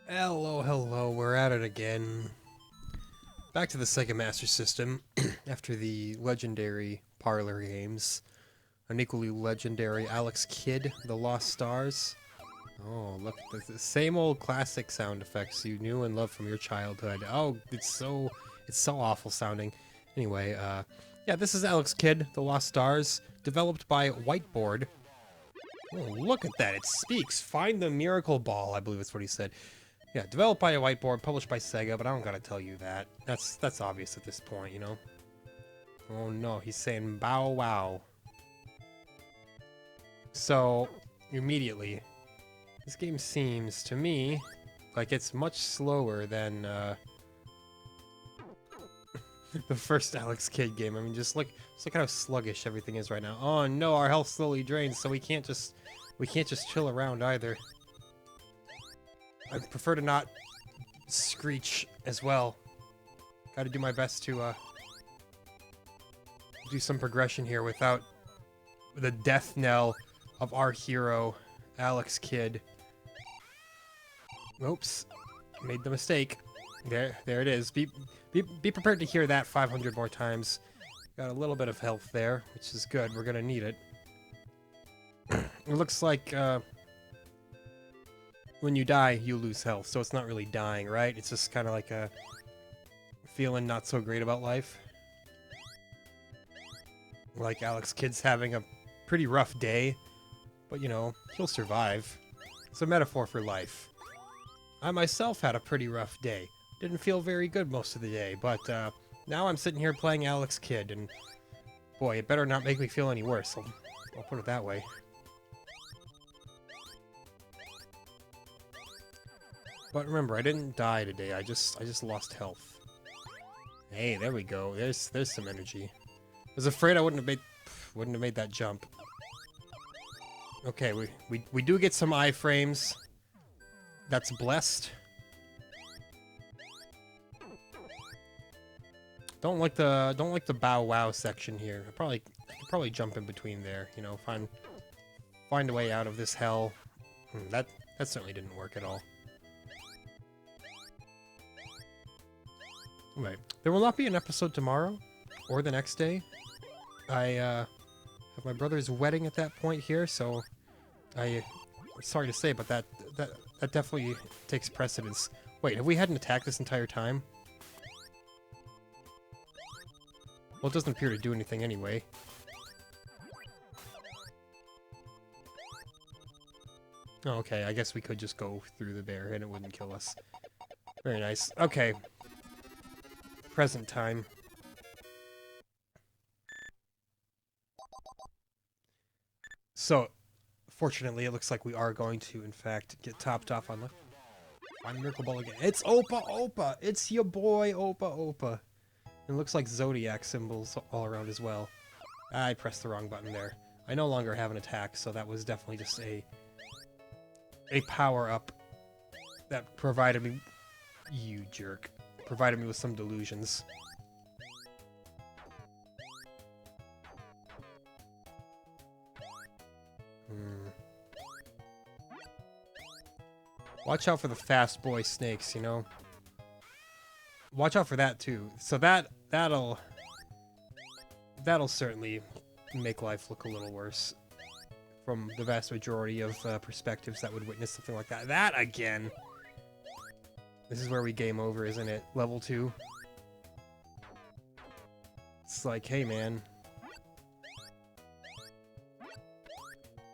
Hello, hello, we're at it again. Back to the Sega Master System after the legendary parlor games. An equally legendary Alex Kidd, The Lost Stars. Oh, look, the same old classic sound effects you knew and loved from your childhood. Oh, it's so awful sounding. Anyway, yeah, this is Alex Kidd, The Lost Stars, developed by Whiteboard. Oh, look at that, it speaks. Find the miracle ball, I believe that's what he said. Yeah, developed by a whiteboard, published by Sega, but I don't gotta tell you that. That's obvious at this point, you know? Oh no, he's saying bow wow. So, immediately, this game seems, to me, like it's much slower than, the first Alex Kidd game. I mean, just look at how sluggish everything is right now. Oh no, our health slowly drains, so we can't just chill around either. I prefer to not screech as well. Gotta do my best to, do some progression here without the death knell of our hero, Alex Kidd. Oops, made the mistake. There it is. Be prepared to hear that 500 more times. Got a little bit of health there, which is good. We're gonna need it. It looks like when you die, you lose health, so it's not really dying, right? It's just kind of like a feeling not so great about life. Like Alex Kidd's having a pretty rough day, but you know, he'll survive. It's a metaphor for life. I myself had a pretty rough day. Didn't feel very good most of the day, but now I'm sitting here playing Alex Kidd, and boy, it better not make me feel any worse. I'll put it that way. But remember, I didn't die today. I just lost health. Hey, there we go. There's some energy. I was afraid I wouldn't have made that jump. Okay, we do get some iframes. That's blessed. Don't like the bow wow section here. I could probably jump in between there, you know, find a way out of this hell. That certainly didn't work at all. Right. There will not be an episode tomorrow or the next day. I have my brother's wedding at that point here, so sorry to say, but that definitely takes precedence. Wait, have we had an attack this entire time? Well, it doesn't appear to do anything anyway. Oh, okay, I guess we could just go through the bear and it wouldn't kill us. Very nice. Okay. Present time. So, fortunately, it looks like we are going to, in fact, get topped off on the... Find Miracle Ball again. It's Opa Opa! It's your boy, Opa Opa! It looks like Zodiac symbols all around as well. I pressed the wrong button there. I no longer have an attack, so that was definitely just a power-up that provided me... You jerk. Provided me with some delusions. Watch out for the fast boy snakes, you know? Watch out for that, too. So that'll certainly make life look a little worse from the vast majority of perspectives that would witness something like that. That again! This is where we game over, isn't it? Level 2. It's like, hey man.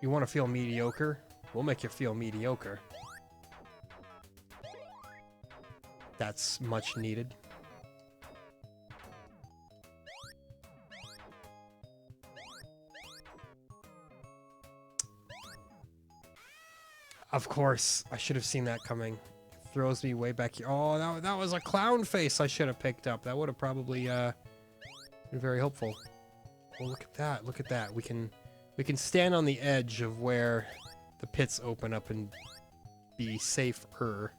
You want to feel mediocre? We'll make you feel mediocre. That's much needed. Of course, I should have seen that coming. Throws me way back here. Oh, that was a clown face I should have picked up. That would have probably been very helpful. Oh, look at that. Look at that. We can stand on the edge of where the pits open up and be safer.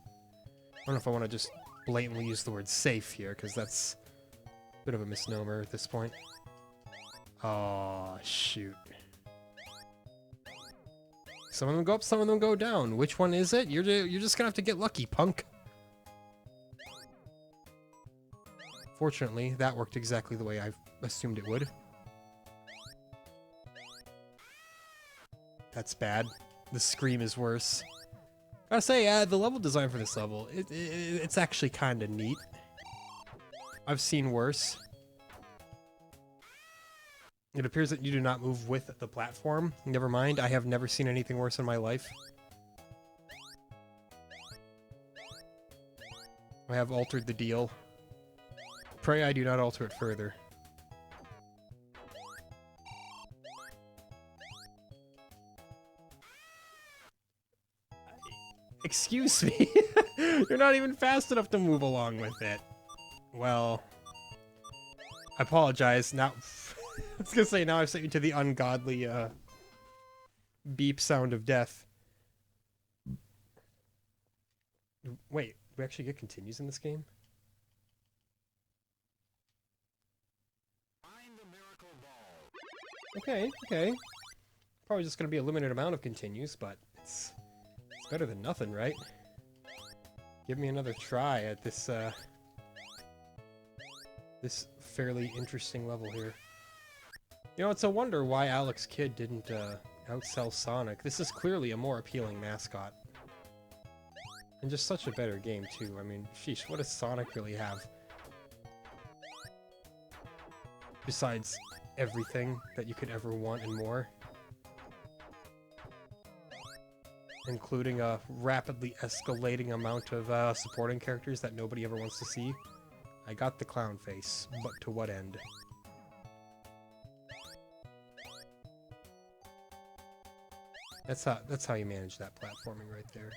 I don't know if I want to just blatantly use the word safe here, because that's a bit of a misnomer at this point. Oh, shoot. Some of them go up, some of them go down. Which one is it? You're just gonna have to get lucky, punk. Fortunately, that worked exactly the way I assumed it would. That's bad. The scream is worse. Gotta say, the level design for this level, it's actually kind of neat. I've seen worse. It appears that you do not move with the platform. Never mind, I have never seen anything worse in my life. I have altered the deal. Pray I do not alter it further. Excuse me? You're not even fast enough to move along with it. Well, I apologize. Now, I was gonna say, now I've sent you to the ungodly beep sound of death. Wait, do we actually get continues in this game? Okay, okay. Probably just gonna be a limited amount of continues, but it's better than nothing, right? Give me another try at this this fairly interesting level here. You know, it's a wonder why Alex Kidd didn't outsell Sonic. This is clearly a more appealing mascot. And just such a better game, too. I mean, sheesh, what does Sonic really have? Besides everything that you could ever want and more. Including a rapidly escalating amount of supporting characters that nobody ever wants to see. I got the clown face, but to what end? That's how you manage that platforming right there.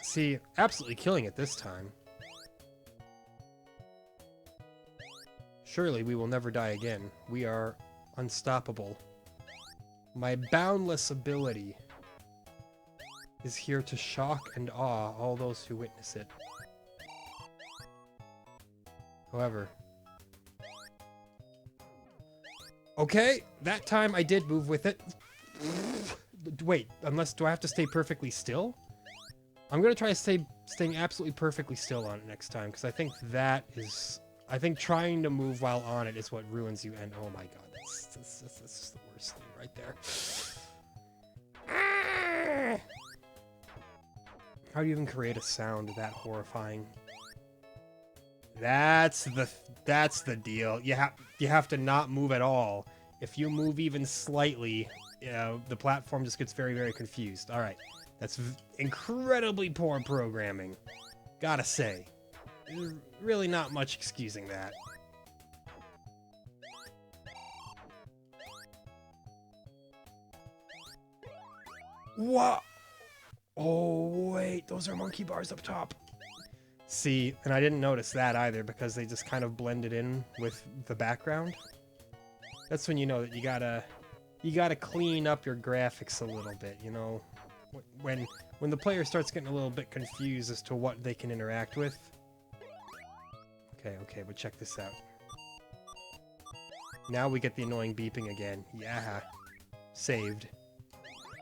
See, absolutely killing it this time. Surely we will never die again. We are unstoppable. My boundless ability is here to shock and awe all those who witness it. However... Okay, that time I did move with it. Wait, do I have to stay perfectly still? I'm gonna try staying absolutely perfectly still on it next time, because I think that is... I think trying to move while on it is what ruins you, and oh my god, that's just the worst thing right there. How do you even create a sound that horrifying? That's the deal. You have to not move at all. If you move even slightly, you know, the platform just gets very, very confused. All right, that's incredibly poor programming. Gotta say. There's really not much excusing that. What? Oh, wait. Those are monkey bars up top. See, and I didn't notice that either because they just kind of blended in with the background. That's when you know that you gotta clean up your graphics a little bit, you know? When the player starts getting a little bit confused as to what they can interact with. Okay, but check this out. Now we get the annoying beeping again. Yeah. Saved.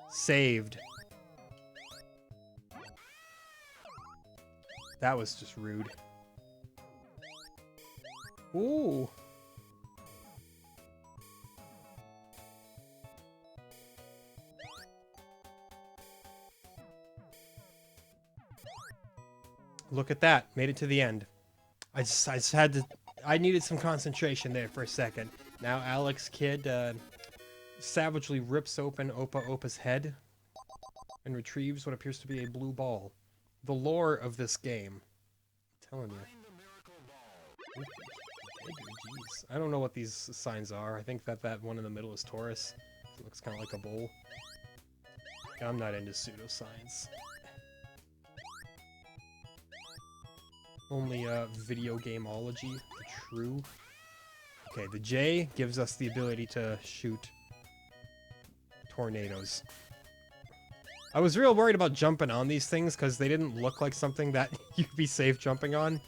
Saved. That was just rude. Ooh. Look at that. Made it to the end. I just had to... I needed some concentration there for a second. Now Alex Kidd savagely rips open Opa's head and retrieves what appears to be a blue ball. The lore of this game. I'm telling you. Jeez. I don't know what these signs are. I think that one in the middle is Taurus. It looks kind of like a bowl. I'm not into pseudoscience. Only video gameology, the true. Okay, the J gives us the ability to shoot tornadoes. I was real worried about jumping on these things because they didn't look like something that you'd be safe jumping on.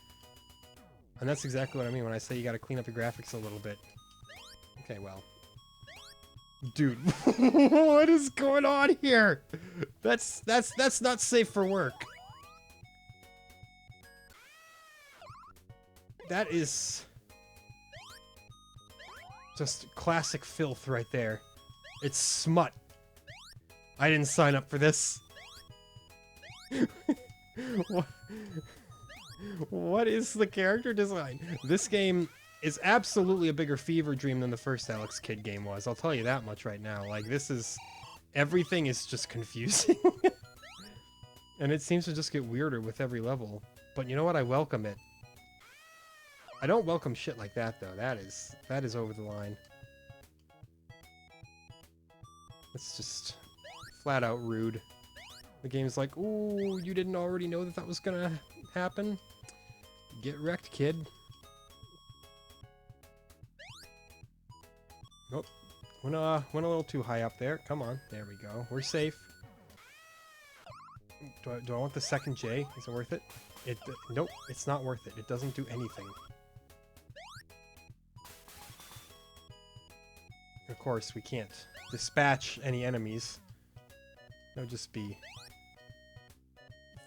And that's exactly what I mean when I say you gotta clean up your graphics a little bit. Okay, well. Dude, what is going on here? That's not safe for work. That is just classic filth right there. It's smut. I didn't sign up for this. What is the character design? This game is absolutely a bigger fever dream than the first Alex Kidd game was. I'll tell you that much right now. Like, this is... Everything is just confusing. And it seems to just get weirder with every level. But you know what? I welcome it. I don't welcome shit like that, though. That is over the line. It's just flat out rude. The game's like, ooh, you didn't already know that that was gonna happen? Get wrecked, kid. Nope. Went a little too high up there. Come on. There we go. We're safe. Do I want the second J? Is it worth it? Nope, it's not worth it. It doesn't do anything. Of course, we can't dispatch any enemies. That would just be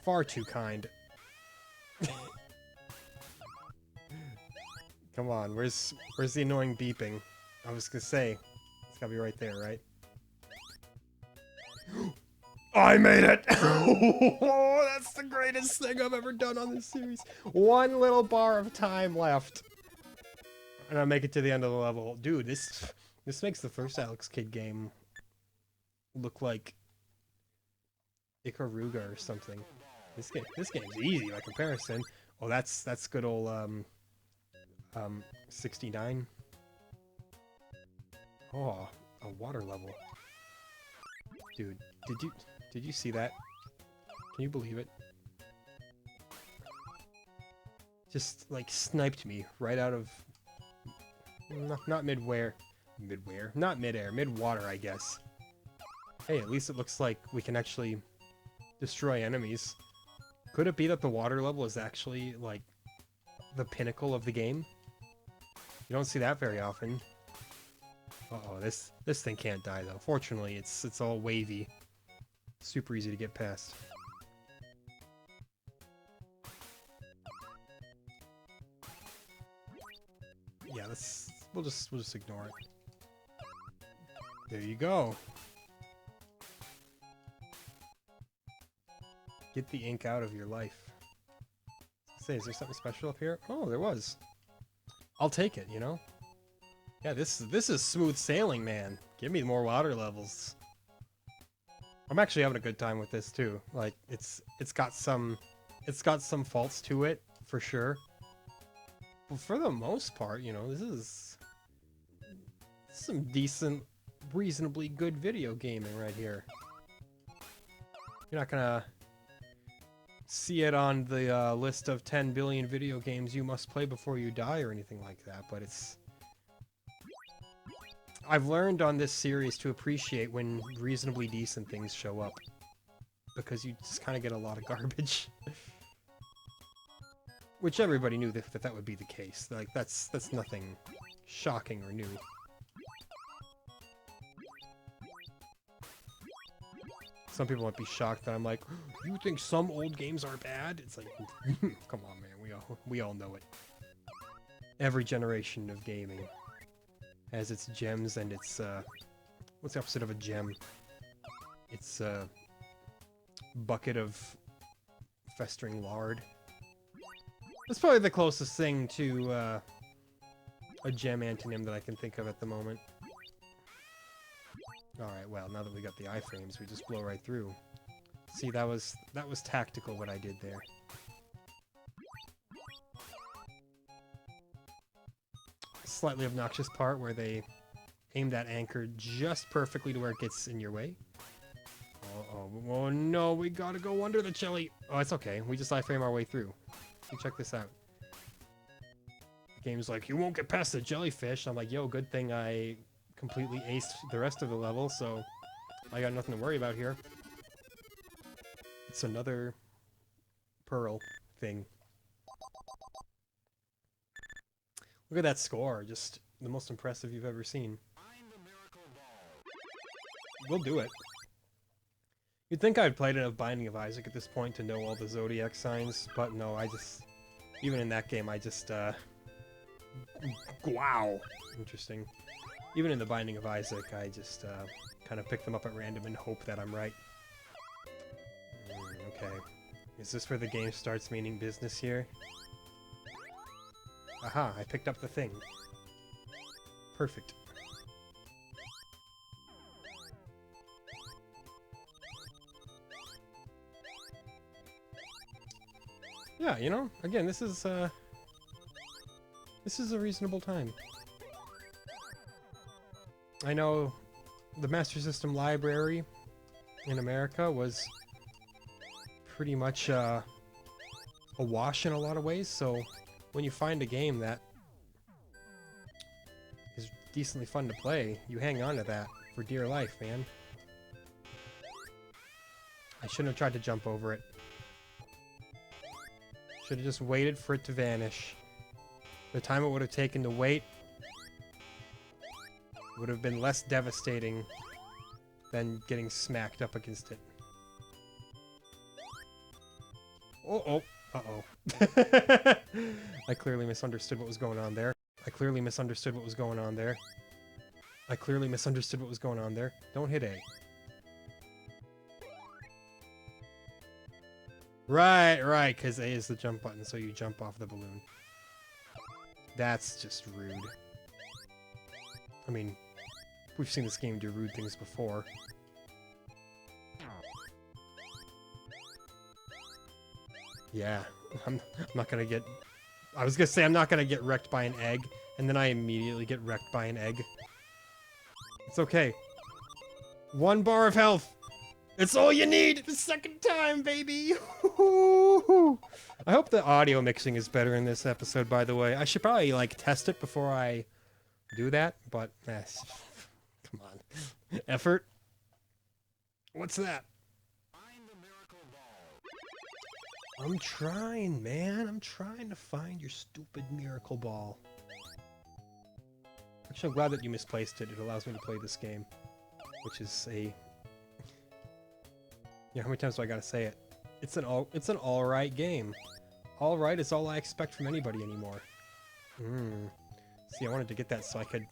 far too kind. Come on, where's the annoying beeping? I was gonna say, it's gotta be right there, right? I made it! Oh, that's the greatest thing I've ever done on this series. One little bar of time left. And I make it to the end of the level. Dude, this makes the first Alex Kidd game look like Ikaruga or something. This game's easy by comparison. Oh, that's good old 69. Oh, a water level. Dude, did you see that? Can you believe it? Just like sniped me right out of not midware. Not midair, mid-water, I guess. Hey, at least it looks like we can actually destroy enemies. Could it be that the water level is actually, like, the pinnacle of the game? You don't see that very often. Uh-oh, this thing can't die, though. Fortunately, it's all wavy. Super easy to get past. Yeah, we'll just ignore it. There you go. Get the ink out of your life. Say, is there something special up here? Oh, there was. I'll take it, you know? Yeah, this is smooth sailing, man. Give me more water levels. I'm actually having a good time with this too. Like, it's got some faults to it, for sure. But for the most part, you know, this is some decent, reasonably good video gaming right here. You're not gonna see it on the list of 10 billion video games you must play before you die or anything like that, but I've learned on this series to appreciate when reasonably decent things show up, because you just kind of get a lot of garbage. Which everybody knew that would be the case. Like, that's nothing shocking or new. Some people might be shocked that I'm like, you think some old games are bad? It's like, come on, man, we all know it. Every generation of gaming has its gems and its, what's the opposite of a gem? It's a bucket of festering lard. That's probably the closest thing to a gem antonym that I can think of at the moment. Alright, well, now that we got the iframes, we just blow right through. See, that was tactical what I did there. Slightly obnoxious part where they aim that anchor just perfectly to where it gets in your way. Oh no, we gotta go under the jelly. Oh, it's okay. We just iframe our way through. See, check this out. The game's like, you won't get past the jellyfish. I'm like, yo, good thing I completely aced the rest of the level, so I got nothing to worry about here. It's another pearl thing. Look at that score. Just the most impressive you've ever seen. We'll do it. You'd think I'd played enough Binding of Isaac at this point to know all the zodiac signs, but no, I just... Even in that game, I just, wow! Interesting. Even in the Binding of Isaac, I just, kind of pick them up at random and hope that I'm right. Okay. Is this where the game starts meaning business here? Aha, I picked up the thing. Perfect. Yeah, you know, again, this is a reasonable time. I know the Master System library in America was pretty much a wash in a lot of ways, so when you find a game that is decently fun to play, you hang on to that for dear life, man. I shouldn't have tried to jump over it. Should have just waited for it to vanish. The time it would have taken to wait would have been less devastating than getting smacked up against it. Oh, uh-oh. I clearly misunderstood what was going on there. I clearly misunderstood what was going on there. I clearly misunderstood what was going on there. Don't hit A. Right, because A is the jump button, so you jump off the balloon. That's just rude. I mean, we've seen this game do rude things before. Yeah, I'm not gonna get... I was gonna say I'm not gonna get wrecked by an egg, and then I immediately get wrecked by an egg. It's okay. 1 bar of health! It's all you need! The second time, baby! I hope the audio mixing is better in this episode, by the way. I should probably, like, test it before I do that, but... come on. Effort? What's that? I'm trying, man. I'm trying to find your stupid miracle ball. Actually, I'm glad that you misplaced it. It allows me to play this game, which is a... Yeah, how many times do I gotta say it? It's an alright game. Alright is all I expect from anybody anymore. See, I wanted to get that so I could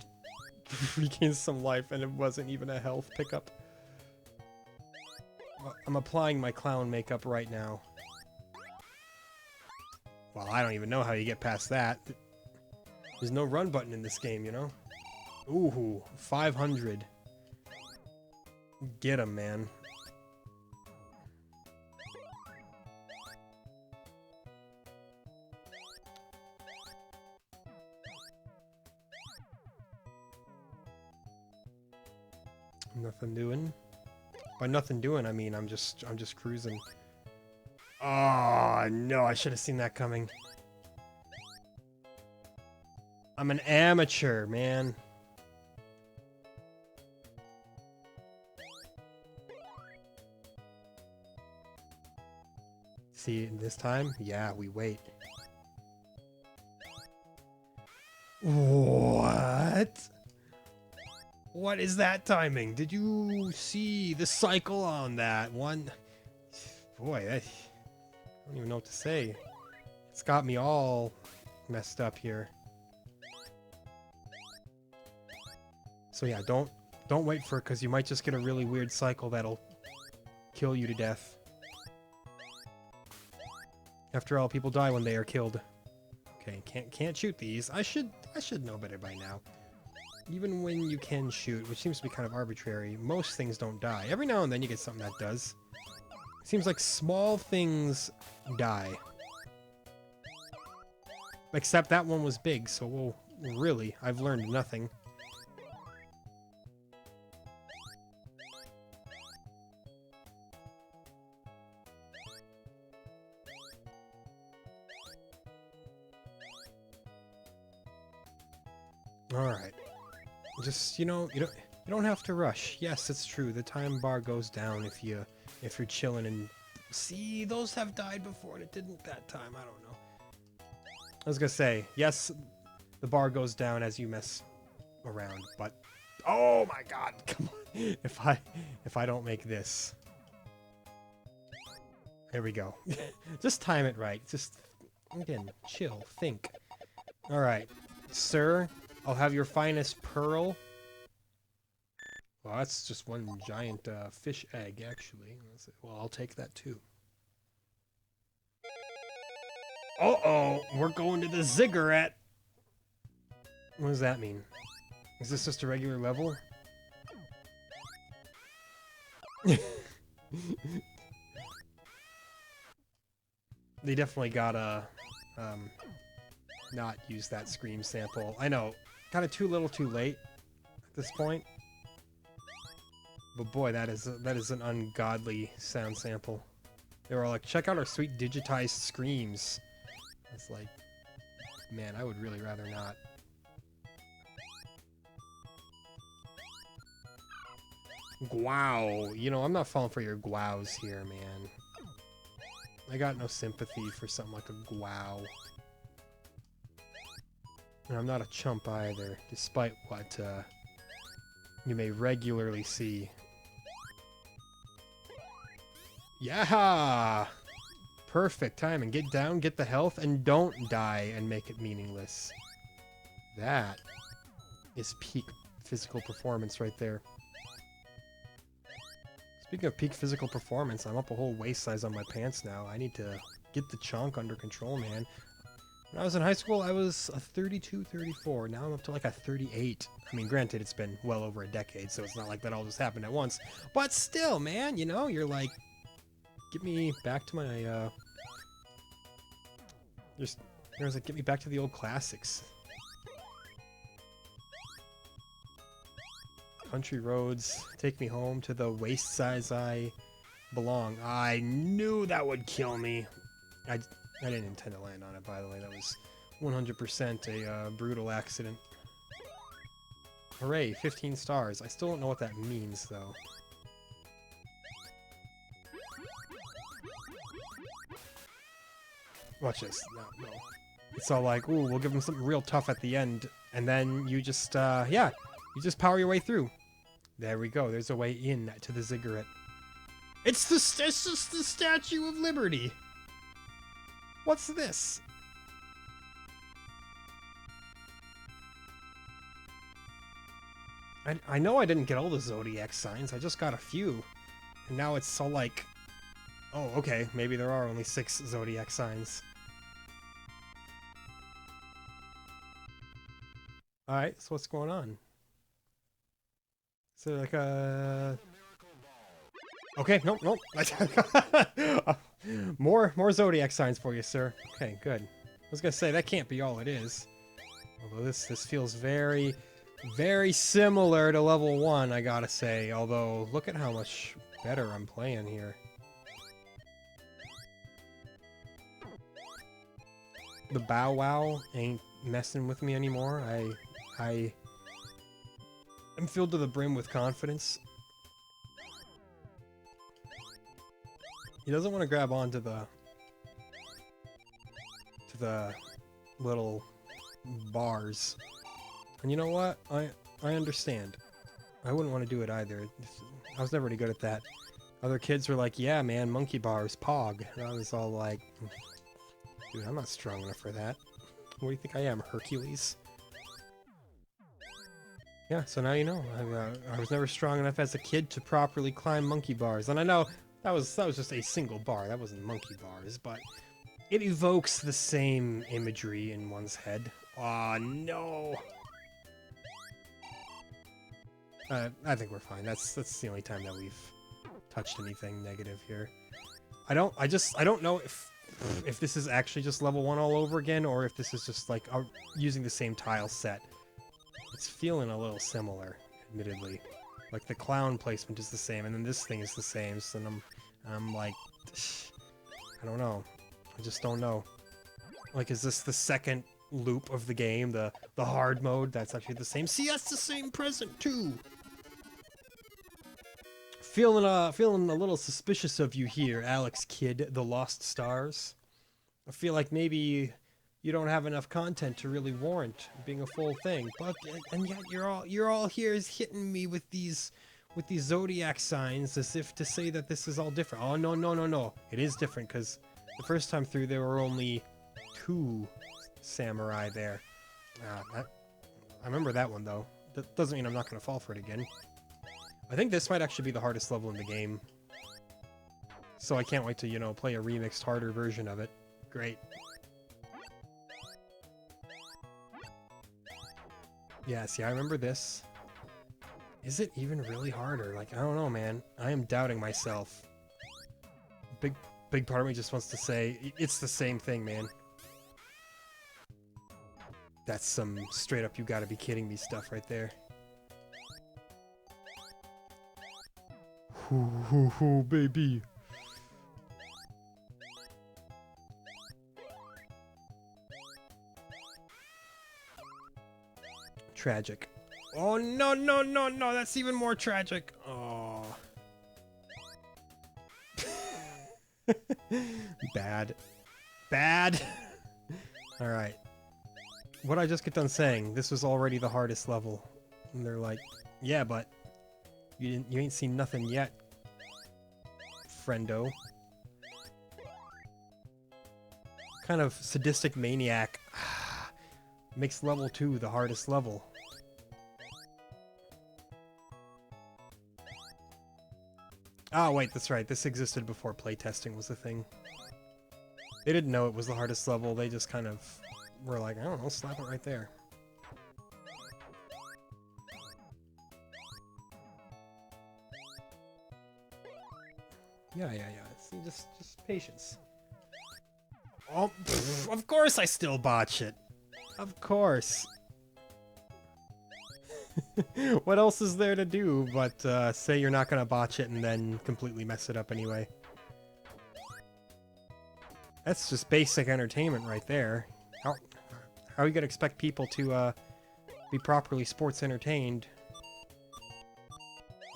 regain some life, and it wasn't even a health pickup. I'm applying my clown makeup right now. Well, I don't even know how you get past that. There's no run button in this game, you know? Ooh, 500. Get him, man. Nothing doing. By nothing doing, I mean I'm just cruising. Oh no, I should have seen that coming. I'm an amateur, man. See, this time, yeah, we wait. What? What is that timing? Did you see the cycle on that one? Boy, I don't even know what to say. It's got me all messed up here. So yeah, don't wait for it, because you might just get a really weird cycle that'll kill you to death. After all, people die when they are killed. Okay, can't shoot these. I should know better by now. Even when you can shoot, which seems to be kind of arbitrary, most things don't die. Every now and then you get something that does. Seems like small things die. Except that one was big, so well, really, I've learned nothing. Alright. Just, you know, you don't have to rush. Yes, it's true. The time bar goes down if you're chilling and... See, those have died before and it didn't that time. I don't know. I was gonna say, yes, the bar goes down as you mess around, but oh my god, come on. If I don't make this. There we go. Just time it right. Just again, chill, think. All right, sir, I'll have your finest pearl. Well, that's just one giant fish egg, actually. Well, I'll take that too. Uh-oh, we're going to the ziggurat. What does that mean? Is this just a regular level? They definitely gotta not use that scream sample. I know, kind of too little too late at this point. But boy, that is an ungodly sound sample. They were like, check out our sweet digitized screams. It's like, man, I would really rather not. Wow, you know, I'm not falling for your gwows here, man. I got no sympathy for something like a gwow. And I'm not a chump either, despite what you may regularly see. Yeah! Perfect timing. Get down, get the health, and don't die and make it meaningless. That is peak physical performance right there. Speaking of peak physical performance, I'm up a whole waist size on my pants now. I need to get the chunk under control, man. When I was in high school, I was a 32, 34. Now I'm up to like a 38. I mean, granted, it's been well over a decade, so it's not like that all just happened at once. But still, man, you know, you're like, get me back to my, get me back to the old classics. Country roads, take me home to the waist size I belong. I knew that would kill me. I didn't intend to land on it, by the way. That was 100% a brutal accident. Hooray, 15 stars. I still don't know what that means, though. Watch this. No. It's all like, ooh, we'll give them something real tough at the end. And then you just, yeah, you just power your way through. There we go. There's a way in to the ziggurat. It's just the Statue of Liberty. What's this? I know I didn't get all the zodiac signs. I just got a few. And now it's all like, oh, okay. Maybe there are only 6 zodiac signs. Alright, so what's going on? So like okay, nope. More zodiac signs for you, sir. Okay, good. I was gonna say that can't be all it is. Although this feels very, very similar to level 1, I gotta say. Although look at how much better I'm playing here. The Bow Wow ain't messing with me anymore. I'm filled to the brim with confidence. He doesn't want to grab onto the little bars. And you know what? I understand. I wouldn't want to do it either. I was never any good at that. Other kids were like, yeah, man, monkey bars, pog. And I was all like, dude, I'm not strong enough for that. What do you think I am, Hercules? Yeah, so now you know. I was never strong enough as a kid to properly climb monkey bars. And I know that was just a single bar. That wasn't monkey bars, but it evokes the same imagery in one's head. Aw, no. I think we're fine. That's the only time that we've touched anything negative here. I don't know if this is actually just level 1 all over again, or if this is just like using the same tile set. It's feeling a little similar, admittedly. Like the clown placement is the same, and then this thing is the same. So I'm like, I don't know. I just don't know. Like, is this the second loop of the game, the hard mode? That's actually the same. See, that's the same present too. Feeling a little suspicious of you here, Alex Kidd, the Lost Stars. I feel like maybe you don't have enough content to really warrant being a full thing. But and yet you're all here is hitting me with these zodiac signs as if to say that this is all different. Oh no no no no! It is different because the first time through there were only 2 samurai there. I remember that one though. That doesn't mean I'm not gonna fall for it again. I think this might actually be the hardest level in the game. So I can't wait to, you know, play a remixed, harder version of it. Great. Yeah, see, I remember this. Is it even really harder? Like, I don't know, man. I am doubting myself. Big part of me just wants to say, it's the same thing, man. That's some straight up you gotta be kidding me stuff right there. Hoo hoo hoo, baby. Tragic. Oh no no no no, that's even more tragic. Oh. Bad. Bad. All right. What I just get done saying, this was already the hardest level. And they're like, "Yeah, but you ain't seen nothing yet, friendo." Kind of sadistic maniac makes level 2 the hardest level. Oh wait, that's right. This existed before playtesting was a thing. They didn't know it was the hardest level. They just kind of were like, I don't know, slap it right there. Yeah. See, just patience. Oh, pff, of course I still botch it. Of course. What else is there to do but say you're not gonna botch it and then completely mess it up anyway? That's just basic entertainment right there. How are you gonna expect people to be properly sports entertained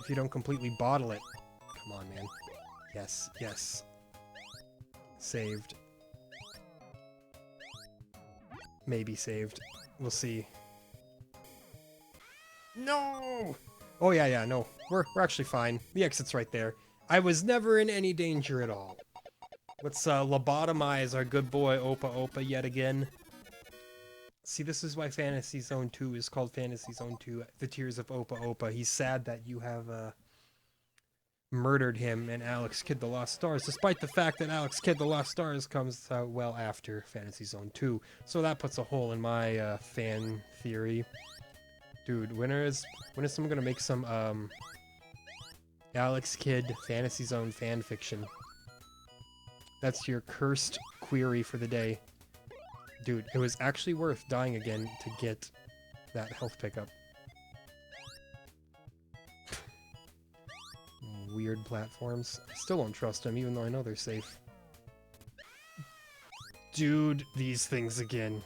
if you don't completely bottle it? Come on, man. Yes, yes. Saved. Maybe saved. We'll see. No! Oh yeah, no. We're actually fine. The exit's right there. I was never in any danger at all. Let's lobotomize our good boy Opa Opa yet again. See, this is why Fantasy Zone 2 is called Fantasy Zone 2, The Tears of Opa Opa. He's sad that you have murdered him and Alex Kidd the Lost Stars, despite the fact that Alex Kidd the Lost Stars comes out well after Fantasy Zone 2. So that puts a hole in my fan theory. Dude, when is someone gonna make some Alex Kidd Fantasy Zone fan fiction? That's your cursed query for the day. Dude, it was actually worth dying again to get that health pickup. Weird platforms. I still don't trust them, even though I know they're safe. Dude, these things again.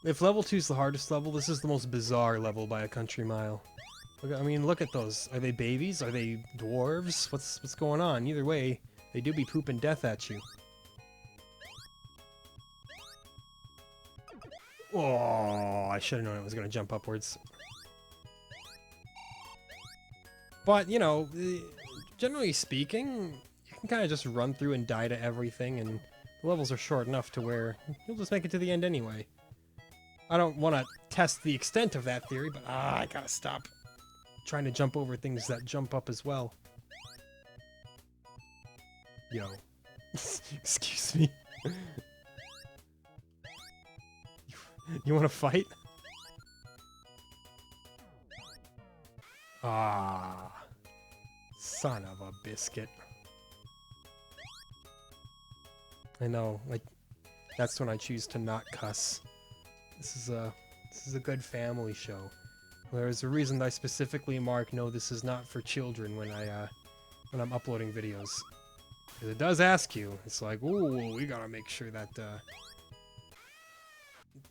If level 2 is the hardest level, this is the most bizarre level by a country mile. Look, I mean, look at those. Are they babies? Are they dwarves? What's going on? Either way, they do be pooping death at you. Oh, I should have known it was going to jump upwards. But, you know, generally speaking, you can kind of just run through and die to everything, and the levels are short enough to where you'll just make it to the end anyway. I don't want to test the extent of that theory, but I gotta stop trying to jump over things that jump up as well. Yo. Excuse me. You want to fight? Ah. Son of a biscuit. I know, like, that's when I choose to not cuss. This is a good family show. There's a reason I specifically mark, no, this is not for children when I'm uploading videos. Because it does ask you. It's like, ooh, we gotta make sure that,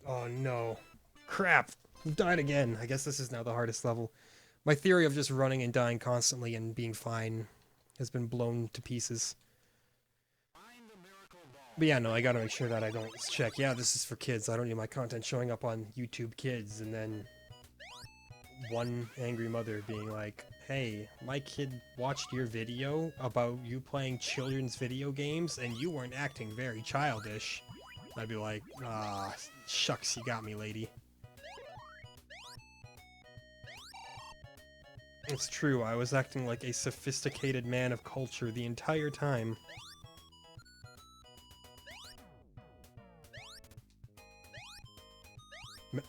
oh no. Crap! We've died again. I guess this is now the hardest level. My theory of just running and dying constantly and being fine has been blown to pieces. But yeah, no, I gotta make sure that I don't check, yeah, this is for kids. I don't need my content showing up on YouTube Kids, and then one angry mother being like, hey, my kid watched your video about you playing children's video games, and you weren't acting very childish. I'd be like, ah, shucks, you got me, lady. It's true, I was acting like a sophisticated man of culture the entire time.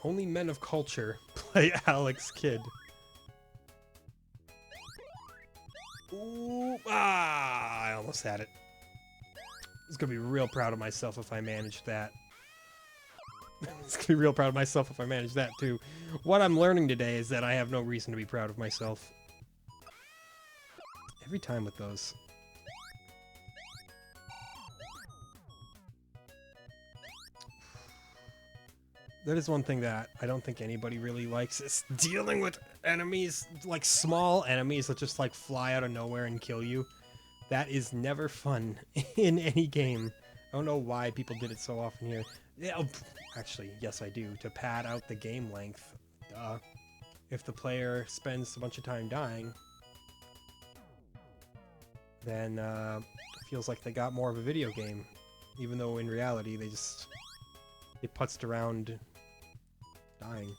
Only men of culture play Alex Kidd. Ooh, I almost had it. I was gonna be real proud of myself if I managed that. I was gonna be real proud of myself if I managed that too. What I'm learning today is that I have no reason to be proud of myself. Every time with those. That is one thing that I don't think anybody really likes, is dealing with enemies, like small enemies that just like fly out of nowhere and kill you. That is never fun in any game. I don't know why people did it so often here. Yeah, actually, yes I do, to pad out the game length. If the player spends a bunch of time dying, then it feels like they got more of a video game. Even though in reality they putzed around dying.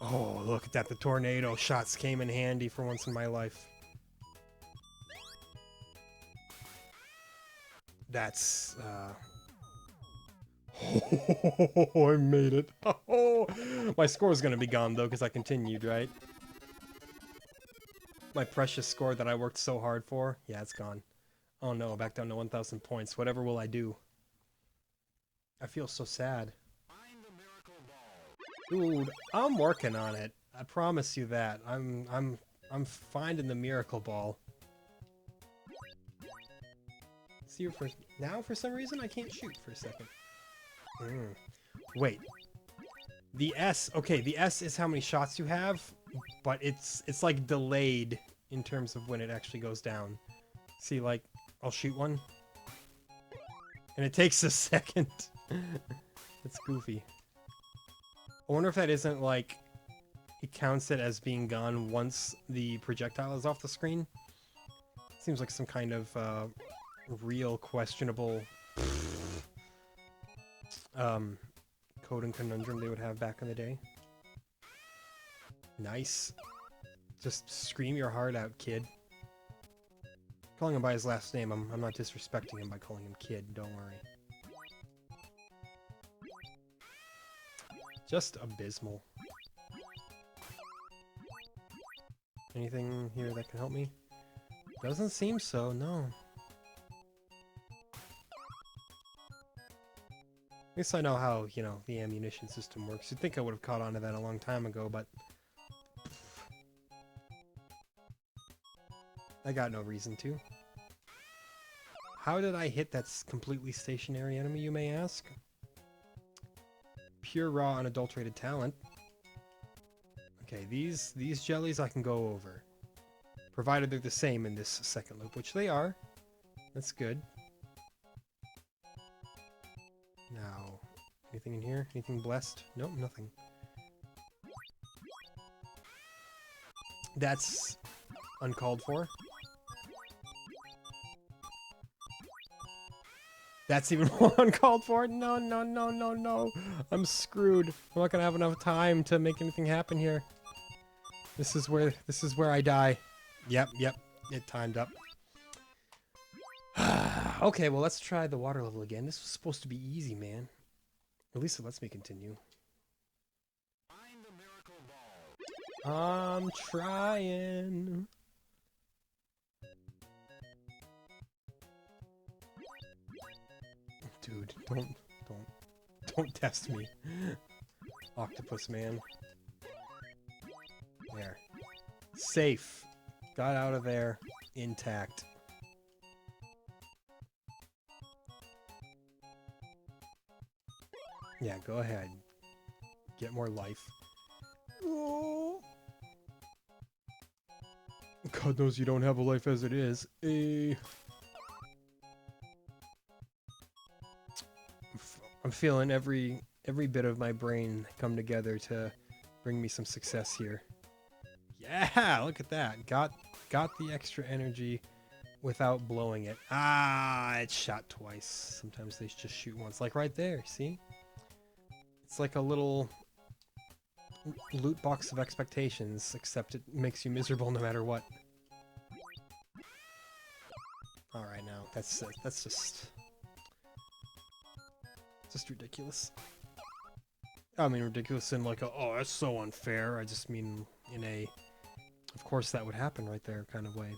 Oh, look at that. The tornado shots came in handy for once in my life. That's, Oh, I made it. Oh, my score is going to be gone, though, because I continued, right? My precious score that I worked so hard for. Yeah, it's gone. Oh, no, back down to 1,000 points. Whatever will I do? I feel so sad. Dude, I'm working on it. I promise you that. I'm finding the miracle ball. See, now for some reason I can't shoot for a second. Wait. The S, okay, the S is how many shots you have, but it's like delayed in terms of when it actually goes down. See, like, I'll shoot one, and it takes a second. It's goofy. I wonder if that isn't like, it counts it as being gone once the projectile is off the screen. Seems like some kind of real questionable code and conundrum they would have back in the day. Nice. Just scream your heart out, kid. Calling him by his last name, I'm not disrespecting him by calling him kid, don't worry. Just abysmal. Anything here that can help me? Doesn't seem so, no. At least I know how, you know, the ammunition system works. You'd think I would have caught on to that a long time ago, but I got no reason to. How did I hit that completely stationary enemy, you may ask? Pure, raw, unadulterated talent. Okay, these jellies I can go over. Provided they're the same in this second loop, which they are. That's good. Now, anything in here? Anything blessed? Nope, nothing. That's uncalled for. That's even more uncalled for. No, no, no, no, no. I'm screwed. I'm not gonna have enough time to make anything happen here. This is where I die. Yep, it timed up. Okay, well, let's try the water level again. This was supposed to be easy, man. At least it lets me continue. I'm trying. Dude, don't test me. Octopus man. There. Safe. Got out of there intact. Yeah, go ahead. Get more life. Oh. God knows you don't have a life as it is. I'm feeling every bit of my brain come together to bring me some success here. Yeah, look at that. Got the extra energy without blowing it. Ah, it shot twice. Sometimes they just shoot once. Like right there, see? It's like a little loot box of expectations, except it makes you miserable no matter what. Alright, now, that's just ridiculous. I mean ridiculous in like a, oh, that's so unfair. I just mean in a, of course that would happen right there kind of way.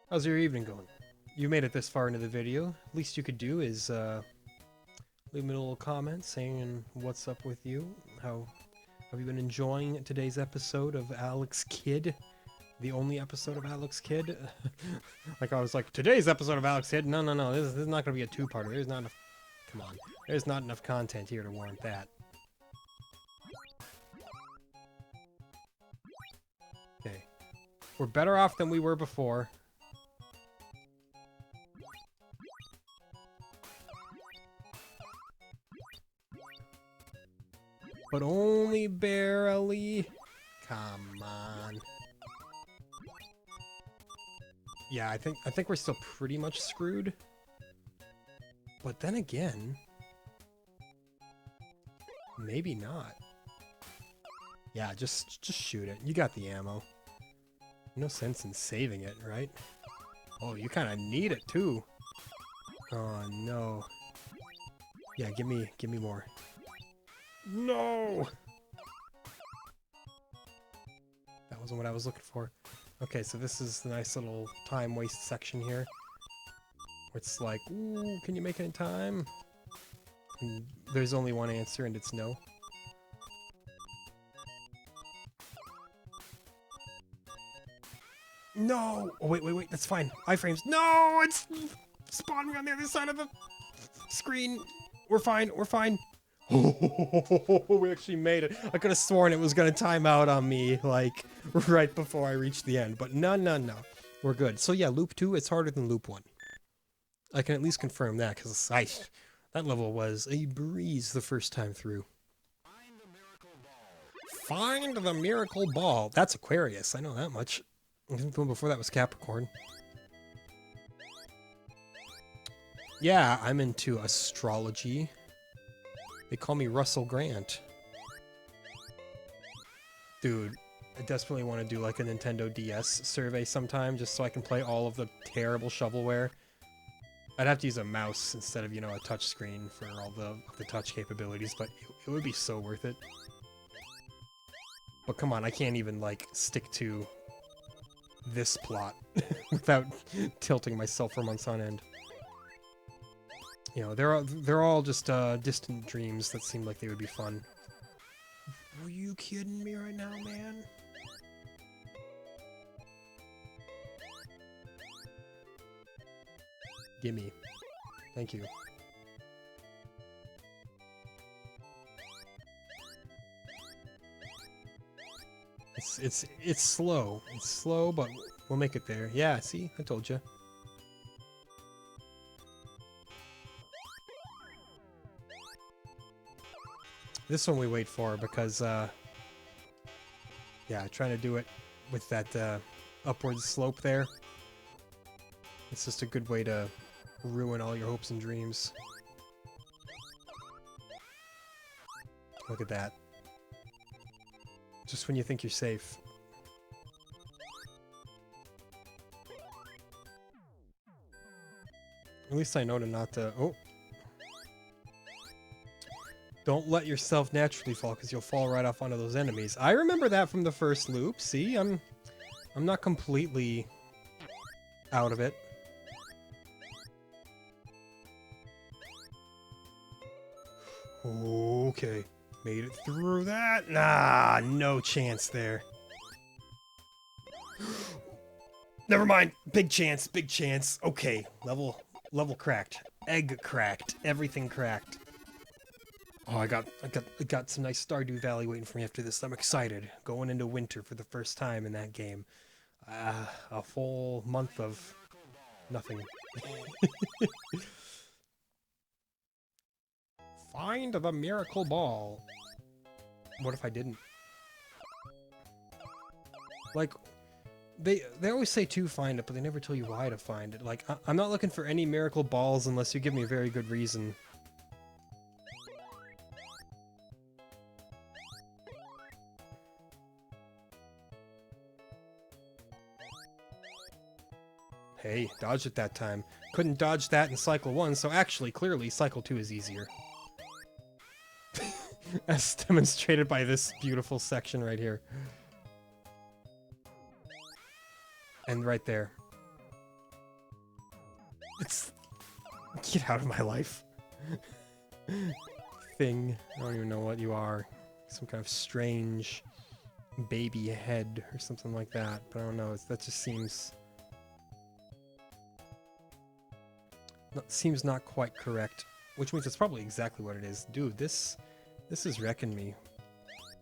How's your evening going? You made it this far into the video. Least you could do is leave me a little comment saying what's up with you. How have you been enjoying today's episode of Alex Kidd? The only episode of Alex Kidd? Like I was like, today's episode of Alex Kidd? No, this is not going to be a two-parter. There's not enough... Come on. There's not enough content here to warrant that. Okay. We're better off than we were before. But only barely. Come on. Yeah, I think we're still pretty much screwed. But then again, maybe not. Yeah, just shoot it. You got the ammo. No sense in saving it, right? Oh, you kind of need it too. Oh no. Yeah, give me more. No! That wasn't what I was looking for. Okay, so this is the nice little time waste section here. Where it's like, ooh, can you make it in time? And there's only one answer, and it's no. No! Oh, wait, that's fine. Iframes. No! It's spawning on the other side of the screen. We're fine. Oh, we actually made it. I could have sworn it was going to time out on me, like, right before I reached the end. But no. We're good. So yeah, loop 2, it's harder than loop 1. I can at least confirm that, because that level was a breeze the first time through. Find the miracle ball. That's Aquarius, I know that much. I think the one before that was Capricorn. Yeah, I'm into astrology. They call me Russell Grant. Dude, I desperately want to do like a Nintendo DS survey sometime just so I can play all of the terrible shovelware. I'd have to use a mouse instead of, you know, a touch screen for all the touch capabilities, but it would be so worth it. But come on, I can't even like stick to this plot without tilting myself for months on end. You know, they're all just distant dreams that seem like they would be fun. Are you kidding me right now, man? Gimme. Thank you. It's slow. It's slow, but we'll make it there. Yeah, see? I told you. This one we wait for because, yeah, trying to do it with that upward slope there. It's just a good way to ruin all your hopes and dreams. Look at that. Just when you think you're safe. At least I know to not to... Oh! Don't let yourself naturally fall, because you'll fall right off onto those enemies. I remember that from the first loop. See, I'm not completely out of it. Okay, made it through that. Nah, no chance there. Never mind. Big chance, big chance. Okay, level cracked. Egg cracked. Everything cracked. Oh, I got some nice Stardew Valley waiting for me after this. I'm excited. Going into winter for the first time in that game. A full month of nothing. Find the miracle ball. What if I didn't? Like, they always say to find it, but they never tell you why to find it. Like, I'm not looking for any miracle balls unless you give me a very good reason. Hey, dodged it that time. Couldn't dodge that in Cycle 1, so actually, clearly, Cycle 2 is easier. As demonstrated by this beautiful section right here. And right there. It's... Get out of my life. Thing. I don't even know what you are. Some kind of strange baby head or something like that. But I don't know, that just seems... Seems not quite correct. Which means it's probably exactly what it is. Dude, this is wrecking me.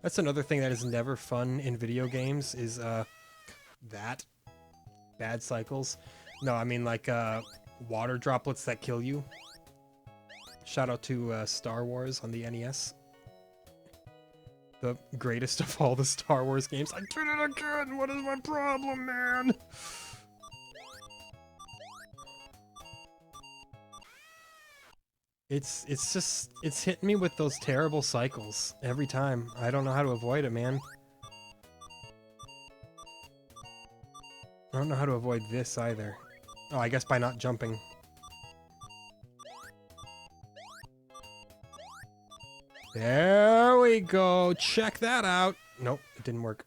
That's another thing that is never fun in video games, is, that. Bad cycles. No, I mean, like, water droplets that kill you. Shout out to, Star Wars on the NES. The greatest of all the Star Wars games. I did it again! What is my problem, man? It's just, it's hitting me with those terrible cycles every time. I don't know how to avoid it, man. I don't know how to avoid this either. Oh, I guess by not jumping. There we go. Check that out. Nope, it didn't work.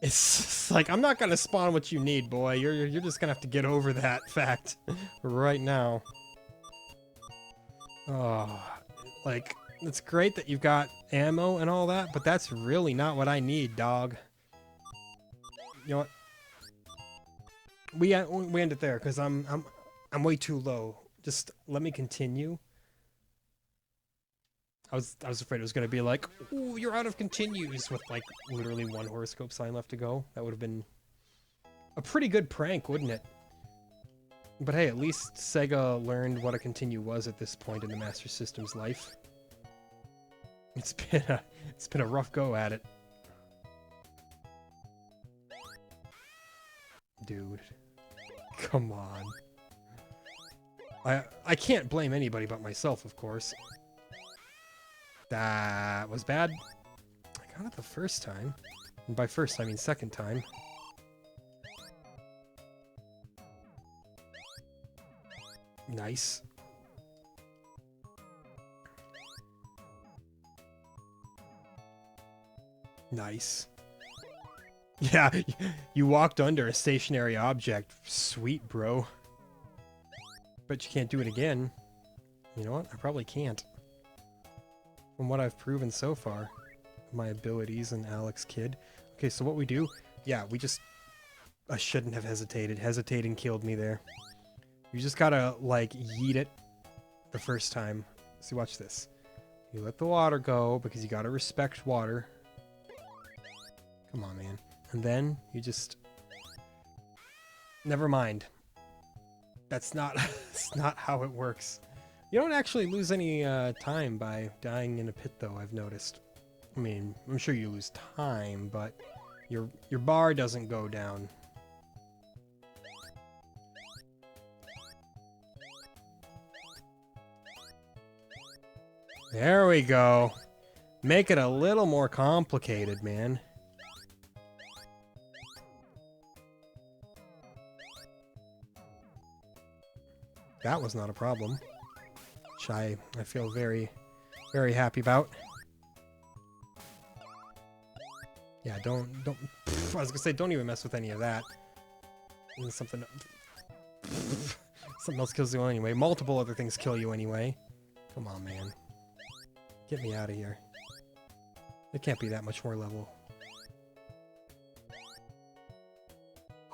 It's just like, I'm not gonna spawn what you need, boy. You're just gonna have to get over that fact right now. Oh, like, it's great that you've got ammo and all that, but that's really not what I need, dog. You know what? We end it there because I'm way too low. Just let me continue. I was afraid it was gonna be like, ooh, you're out of continues with like literally one horoscope sign left to go. That would have been a pretty good prank, wouldn't it? But hey, at least Sega learned what a continue was at this point in the Master System's life. It's been a rough go at it. Dude. Come on. I can't blame anybody but myself, of course. That was bad. I got it the first time. And by first, I mean second time. Nice. Nice. Yeah, you walked under a stationary object. Sweet, bro. But you can't do it again. You know what? I probably can't. From what I've proven so far. My abilities and Alex Kidd. Okay, so what we do... Yeah, we just... I shouldn't have hesitated. Hesitating killed me there. You just gotta, like, yeet it the first time. See, watch this. You let the water go, because you gotta respect water. Come on, man. And then, you just... Never mind. That's not... that's not how it works. You don't actually lose any, time by dying in a pit, though, I've noticed. I mean, I'm sure you lose time, but... Your bar doesn't go down. There we go. Make it a little more complicated, man. That was not a problem. Which I feel very, very happy about. Yeah, don't... I was gonna say, don't even mess with any of that. And something else kills you anyway. Multiple other things kill you anyway. Come on, man. Get me out of here. It can't be that much more level.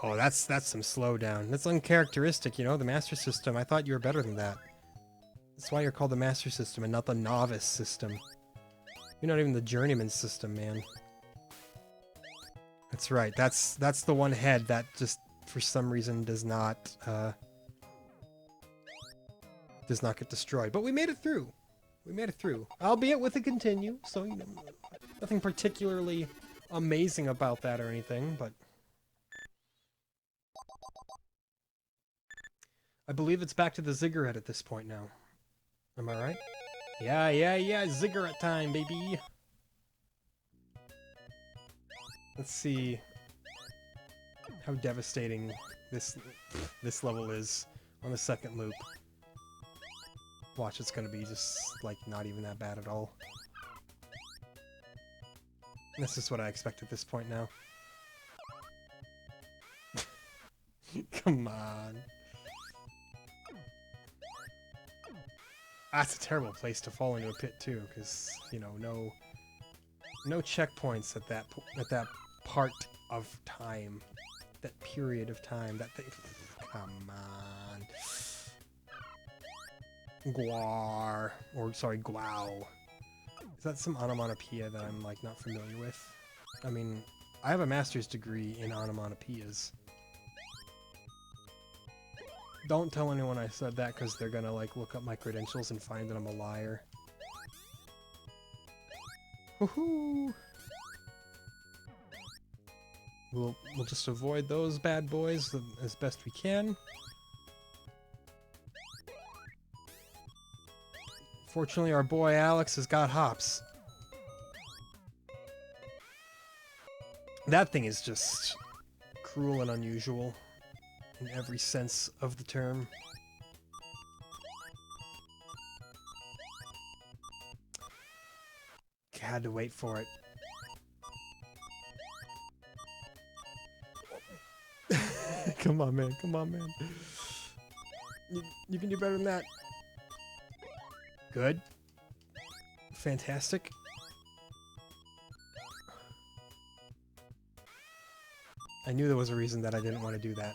Oh, that's some slowdown. That's uncharacteristic, you know, the Master System. I thought you were better than that. That's why you're called the Master System and not the Novice System. You're not even the Journeyman System, man. That's right. That's the one head that just, for some reason, does not get destroyed. But we made it through. We made it through. Albeit with a continue, so, you know, nothing particularly amazing about that or anything, but... I believe it's back to the ziggurat at this point now. Am I right? Yeah, ziggurat time, baby! Let's see how devastating this level is on the second loop. Watch, it's gonna be just, like, not even that bad at all. This is what I expect at this point now. Come on. That's a terrible place to fall into a pit too, because, you know, no checkpoints at that part of time, that period of time, that thing. Come on. Guar, or sorry, Guau. Is that some onomatopoeia that I'm, like, not familiar with? I mean, I have a master's degree in onomatopoeias. Don't tell anyone I said that, because they're gonna, like, look up my credentials and find that I'm a liar. Woohoo! We'll just avoid those bad boys as best we can. Fortunately, our boy Alex has got hops. That thing is just cruel and unusual in every sense of the term. Had to wait for it. Come on, man. Come on, man. You can do better than that. Good. Fantastic. I knew there was a reason that I didn't want to do that.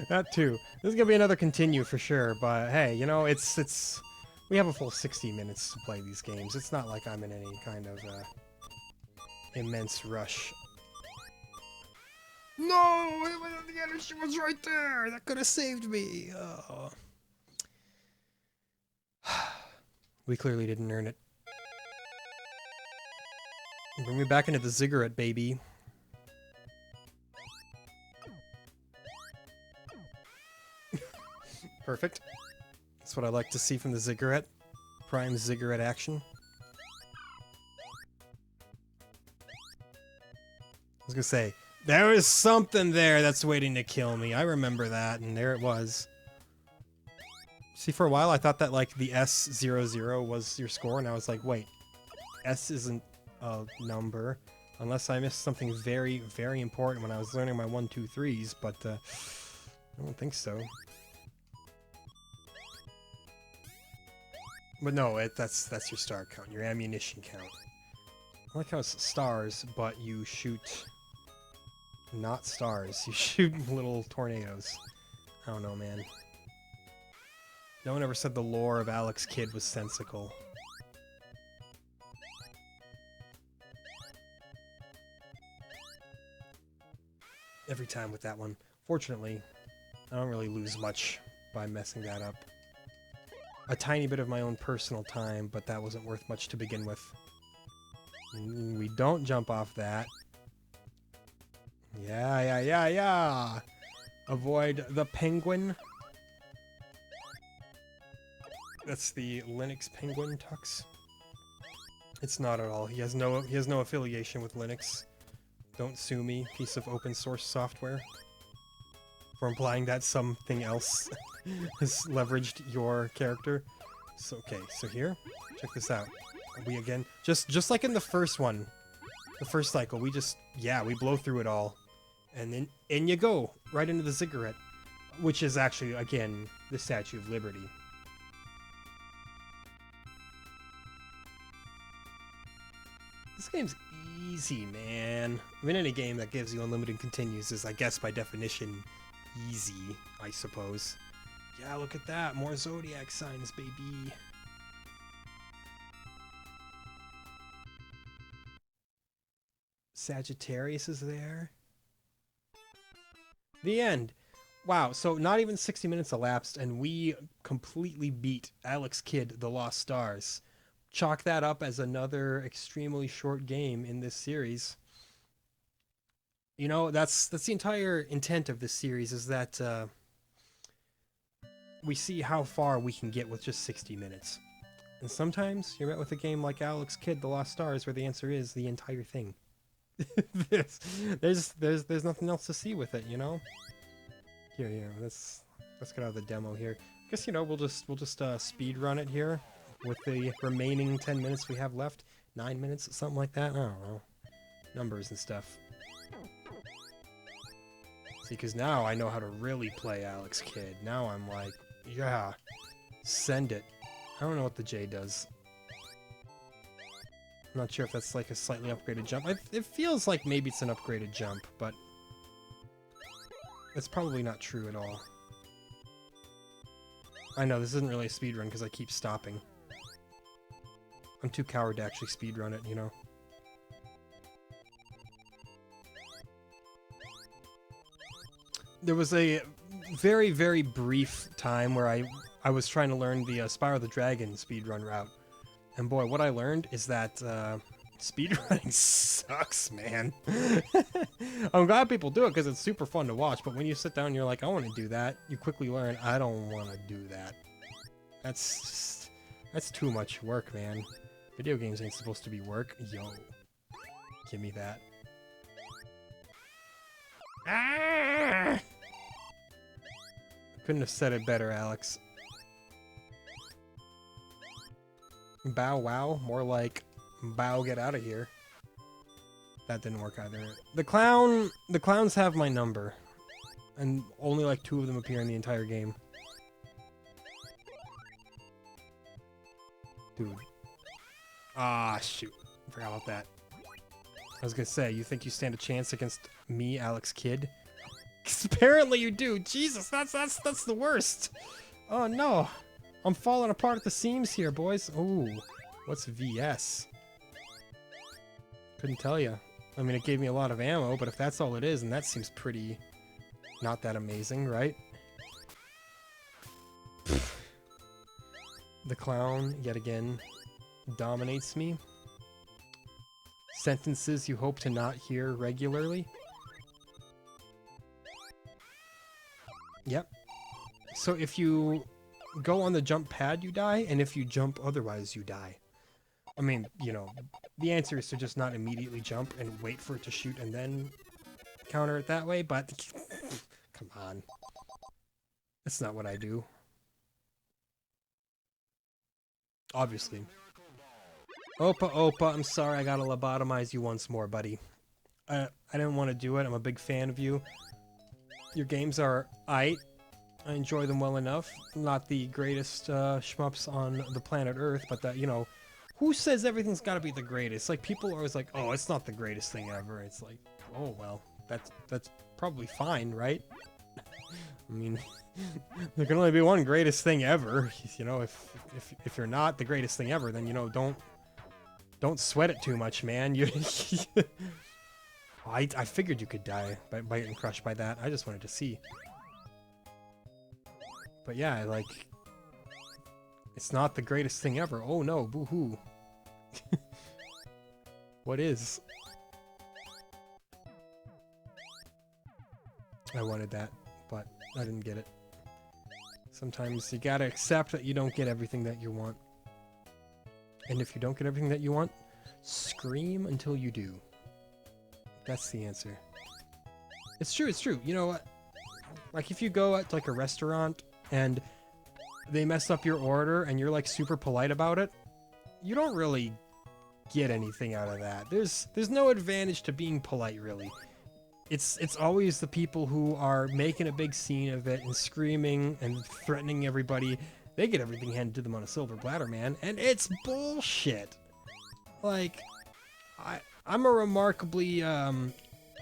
That too. This is gonna be another continue for sure, but hey, you know, it's we have a full 60 minutes to play these games. It's not like I'm in any kind of immense rush. No! The energy was right there! That could have saved me! Oh. We clearly didn't earn it. Bring me back into the ziggurat, baby. Perfect. That's what I like to see from the ziggurat. Prime ziggurat action. I was gonna say, there is something there that's waiting to kill me. I remember that, and there it was. See, for a while I thought that, like, the S00 was your score, and I was like, wait, S isn't a number, unless I missed something very, very important when I was learning my 1, 2, 3s, but I don't think so. But no, that's your star count, your ammunition count. I like how it's stars, but you shoot not stars. You shoot little tornadoes. I don't know, man. No one ever said the lore of Alex Kidd was sensical. Every time with that one. Fortunately, I don't really lose much by messing that up. A tiny bit of my own personal time, but that wasn't worth much to begin with. We don't jump off that. Yeah. Avoid the penguin. That's the Linux penguin, Tux. It's not at all. He has no affiliation with Linux. Don't sue me, piece of open source software, for implying that something else has leveraged your character. So okay, so here, check this out. We again, just like in the first one, the first cycle, we blow through it all, and then in you go right into the ziggurat, which is actually again the Statue of Liberty. This game's easy, man. I mean, any game that gives you unlimited continues is, I guess, by definition, easy, I suppose. Yeah, look at that. More zodiac signs, baby. Sagittarius is there. The end. Wow, so not even 60 minutes elapsed, and we completely beat Alex Kidd, The Lost Stars. Chalk that up as another extremely short game in this series. You know, that's the entire intent of this series, is that we see how far we can get with just 60 minutes. And sometimes you're met with a game like Alex Kidd, The Lost Stars, where the answer is the entire thing. there's nothing else to see with it, you know? Here, let's get out of the demo here. I guess, you know, we'll just speed run it here with the remaining 10 minutes we have left. 9 minutes, something like that. I don't know. Numbers and stuff. See, because now I know how to really play Alex Kidd. Now I'm like, yeah, send it. I don't know what the J does. I'm not sure if that's like a slightly upgraded jump. It feels like maybe it's an upgraded jump, but it's probably not true at all. I know, this isn't really a speedrun because I keep stopping. I'm too coward to actually speedrun it, you know? There was a very, very brief time where I was trying to learn the Spyro the Dragon speedrun route. And boy, what I learned is that speedrunning sucks, man. I'm glad people do it because it's super fun to watch, but when you sit down and you're like, I want to do that, you quickly learn, I don't want to do that. That's too much work, man. Video games ain't supposed to be work. Yo. Give me that. Ah! Couldn't have said it better, Alex. Bow wow, more like bow get out of here. That didn't work either. The clowns have my number. And only like 2 of them appear in the entire game. Dude. Ah, shoot. I forgot about that. I was gonna say, you think you stand a chance against me, Alex Kidd? 'Cause apparently you do. Jesus, that's the worst. Oh no. I'm falling apart at the seams here, boys. Ooh, what's VS? Couldn't tell you. I mean, it gave me a lot of ammo, but if that's all it is, and that seems pretty not that amazing, right? The clown, yet again, dominates me. Sentences you hope to not hear regularly. Yep. So if you go on the jump pad, you die, and if you jump otherwise, you die. I mean, you know, the answer is to just not immediately jump and wait for it to shoot and then counter it that way, but come on. That's not what I do. Obviously. Opa, I'm sorry I gotta lobotomize you once more, buddy. I didn't want to do it. I'm a big fan of you. Your games are aight. I enjoy them well enough. Not the greatest shmups on the planet Earth, but that, you know, who says everything's gotta be the greatest? Like, people are always like, oh, it's not the greatest thing ever. It's like, oh, well, that's probably fine, right? I mean, there can only be one greatest thing ever. You know, if you're not the greatest thing ever, then, you know, don't sweat it too much, man. You I figured you could die by getting crushed by that. I just wanted to see. But yeah, like, it's not the greatest thing ever. Oh no, boo-hoo. What is? I wanted that, but I didn't get it. Sometimes you gotta accept that you don't get everything that you want. And if you don't get everything that you want, scream until you do. That's the answer. It's true, it's true. You know what? Like, if you go at, like, a restaurant and they mess up your order and you're, like, super polite about it, you don't really get anything out of that. There's no advantage to being polite, really. It's always the people who are making a big scene of it and screaming and threatening everybody. They get everything handed to them on a silver platter, man, and it's bullshit. Like, I'm a remarkably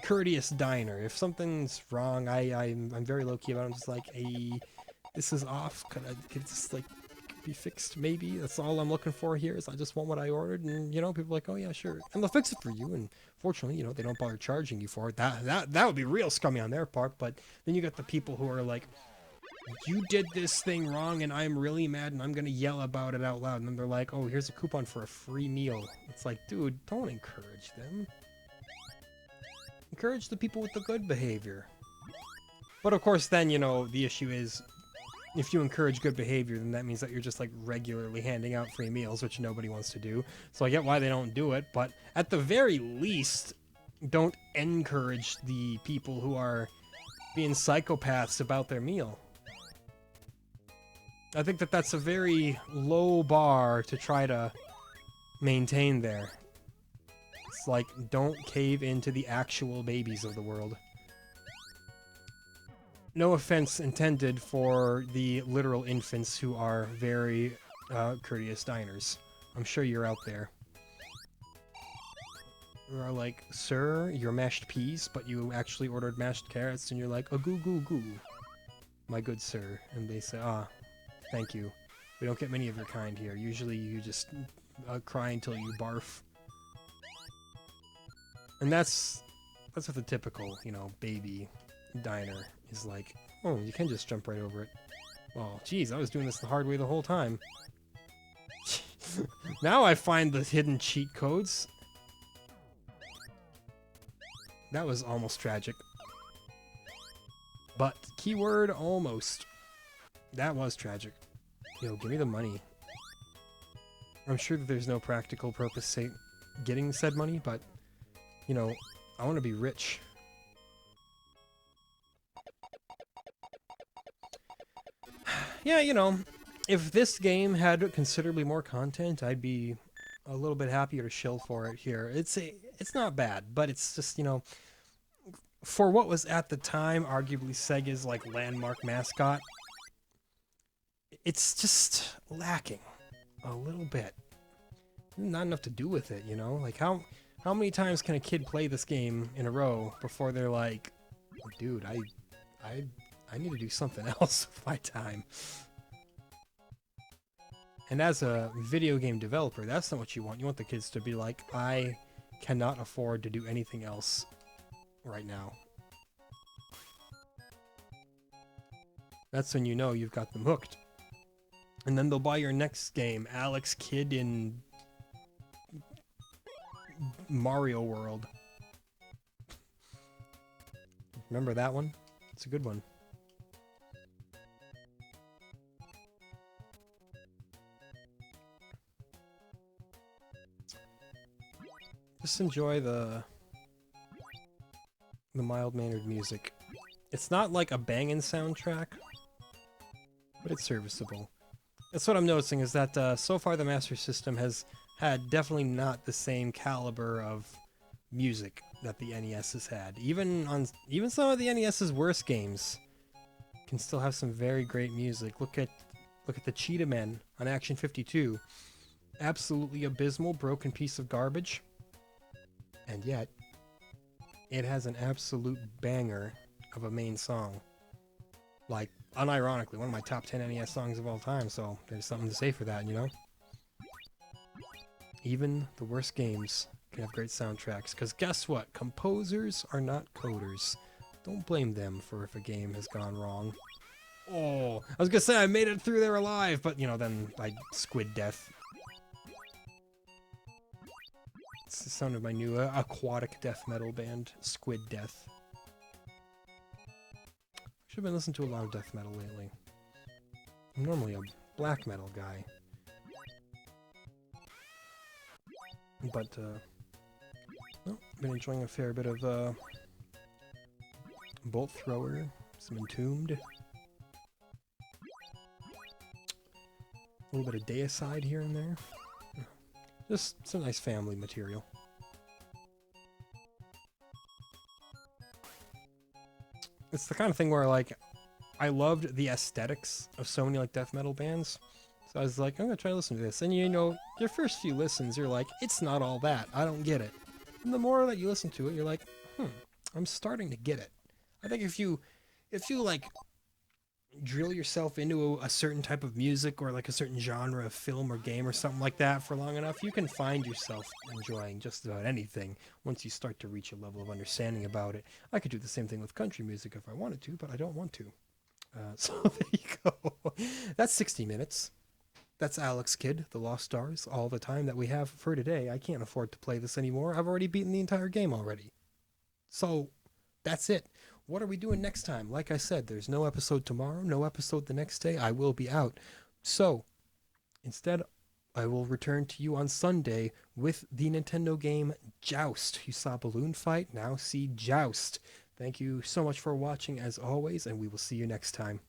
courteous diner. If something's wrong, I'm very low-key about it. I'm just like, hey, This is off. Could this like be fixed? Maybe that's all I'm looking for here. Is I just want what I ordered, and you know, people are like, oh yeah, sure, and they'll fix it for you. And fortunately, you know, they don't bother charging you for it. That would be real scummy on their part. But then you got the people who are like, you did this thing wrong, and I'm really mad, and I'm gonna yell about it out loud. And then they're like, oh, here's a coupon for a free meal. It's like, dude, don't encourage them. Encourage the people with the good behavior. But of course, then, you know, the issue is, if you encourage good behavior, then that means that you're just like regularly handing out free meals, which nobody wants to do. So I get why they don't do it, but at the very least, don't encourage the people who are being psychopaths about their meal. I think that that's a very low bar to try to maintain there. It's like, don't cave into the actual babies of the world. No offense intended for the literal infants who are very courteous diners. I'm sure you're out there. You are like, sir, you're mashed peas, but you actually ordered mashed carrots, and you're like, a goo goo goo, my good sir. And they say, ah, thank you. We don't get many of your kind here. Usually you just cry until you barf. And that's what the typical, you know, baby diner is like. Oh, you can just jump right over it. Well, geez, I was doing this the hard way the whole time. Now I find the hidden cheat codes. That was almost tragic. But, keyword almost. That was tragic. Yo, give me the money. I'm sure that there's no practical purpose to getting said money, but, you know, I want to be rich. Yeah, you know, if this game had considerably more content, I'd be a little bit happier to shill for it here. It's not bad, but it's just, you know, for what was at the time arguably Sega's like landmark mascot, it's just lacking a little bit. Not enough to do with it, you know? Like how many times can a kid play this game in a row before they're like, oh, dude, I need to do something else with my time. And as a video game developer, that's not what you want. You want the kids to be like, I cannot afford to do anything else right now. That's when you know you've got them hooked. And then they'll buy your next game, Alex Kidd in Mario World. Remember that one? It's a good one. Just enjoy the mild-mannered music. It's not like a banging soundtrack, but it's serviceable. That's what I'm noticing, is that so far the Master System has had definitely not the same caliber of music that the NES has had. Even some of the NES's worst games can still have some very great music. Look at the Cheetah Men on Action 52. Absolutely abysmal, broken piece of garbage. And yet, it has an absolute banger of a main song. Like, unironically, one of my top 10 NES songs of all time, so there's something to say for that, you know? Even the worst games can have great soundtracks, because guess what? Composers are not coders. Don't blame them for if a game has gone wrong. Oh, I was gonna say I made it through there alive, but, you know, then I squid death. It's the sound of my new aquatic death metal band, Squid Death. Should have been listening to a lot of death metal lately. I'm normally a black metal guy. But, well, I've been enjoying a fair bit of, Bolt Thrower, some Entombed. A little bit of Deicide here and there. Just some nice family material. It's the kind of thing where, like, I loved the aesthetics of so many, like, death metal bands. So I was like, I'm gonna try to listen to this. And, you know, your first few listens, you're like, it's not all that. I don't get it. And the more that you listen to it, you're like, I'm starting to get it. I think if you like, drill yourself into a certain type of music or like a certain genre of film or game or something like that for long enough, you can find yourself enjoying just about anything once you start to reach a level of understanding about it. I could do the same thing with country music if I wanted to, but I don't want to. So there you go. That's 60 minutes. That's Alex Kidd, The Lost Stars, all the time that we have for today. I can't afford to play this anymore. I've already beaten the entire game already. So that's it. What are we doing next time? Like I said, there's no episode tomorrow, no episode the next day. I will be out. So instead, I will return to you on Sunday with the Nintendo game Joust. You saw Balloon Fight, now see Joust. Thank you so much for watching as always, and we will see you next time.